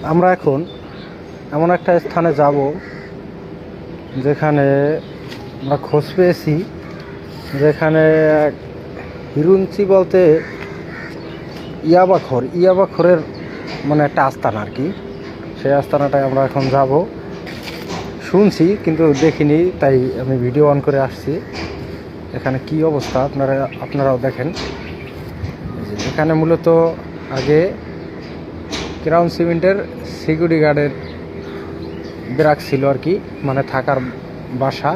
আমরা এখন এমন একটা স্থানে যাব যেখানে আমরা খোঁজ পেয়েছি, যেখানে হিরুঞ্চি বলতে ইয়াবাখরের মানে একটা আস্তানা আর কি। সেই আস্তানাটায় আমরা এখন যাব। শুনছি কিন্তু দেখিনি, তাই আমি ভিডিও অন করে আসছি। এখানে কি অবস্থা আপনারাও দেখেন। এখানে মূলত আগে ক্রাউন সিমেন্টের সিকিউরিটি গার্ডের ব্যারাক ছিল আর কি, মানে থাকার বাসা।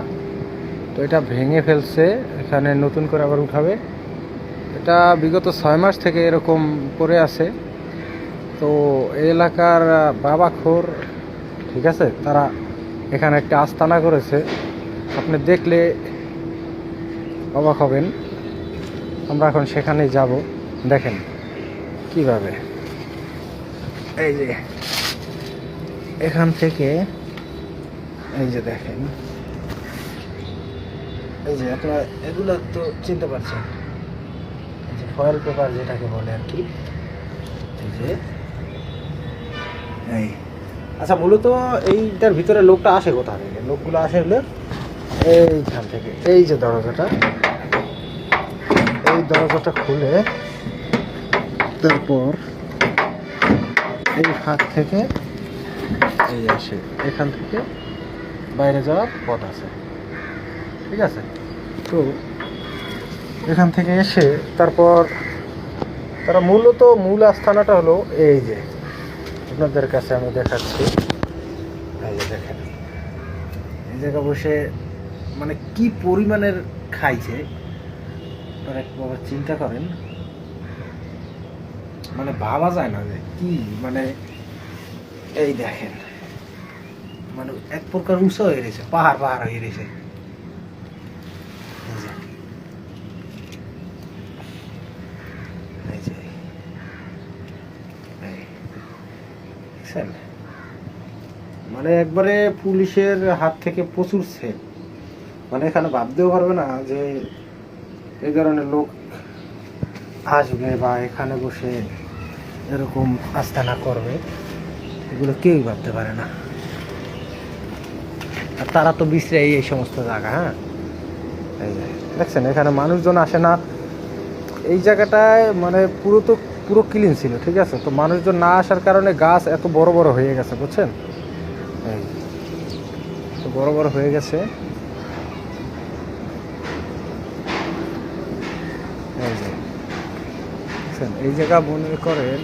তো এটা ভেঙে ফেলছে, এখানে নতুন করে আবার উঠাবে। এটা বিগত 6 মাস থেকে এরকম পড়ে আছে। তো এই এলাকার বাবাখোর, ঠিক আছে, তারা এখানে একটা আস্তানা করেছে। আপনি দেখলে অবাক হবেন। আমরা এখন সেখানেই যাব। দেখেন কিভাবে, এই যে এখান থেকে, এই যে দেখেন, এই যে আপনারা এগুলো তো চিনতে পারছেন, এই যে ফয়েল পেপার যেটাকে বলে আর কি। এই যে এই, আচ্ছা মূলত এইটার ভিতরে লোকটা আসে কোথা থেকে? লোকগুলো আসে হলে এইখান থেকে। এই যে দরজাটা, এই দরজাটা খুলে তারপর এই ফাঁক থেকে এই আসে, এখান থেকে বাইরে যাওয়ার পথ আছে, ঠিক আছে। তো এখান থেকে এসে তারপর তারা মূল আস্তানাটা হলো এই যে, আপনাদের কাছে আমি দেখাচ্ছি। এই যে দেখেন, এই জায়গা বসে মানে কি পরিমাণের খাইছে আপনারা একবার চিন্তা করেন। মানে ভাবা যায় না যে কি, মানে এই দেখেন, মানে এক প্রকার উঁচু হয়ে গেছে, পাহাড় হয়ে গেছে। মানে একবারে পুলিশের হাত থেকে প্রচুর সেফ। মানে এখানে ভাবতেও পারবে না যে এই ধরনের লোক আসবে বা এখানে বসে এরকম আস্তানা করবে, এগুলো কেউই ভাবতে পারে না। আর তারা তো বিশ্রাই এই সমস্ত জায়গা। হ্যাঁ, এই দেখছেন এখানে মানুষজন আসে না। এই জায়গাটায় মানে পুরো ক্লিন ছিল, ঠিক আছে। তো মানুষজন না আসার কারণে গাছ এত বড় বড় হয়ে গেছে, বুঝছেন। এই তো বড় বড় হয়ে গেছে। এই যে এই জায়গা মনে করেন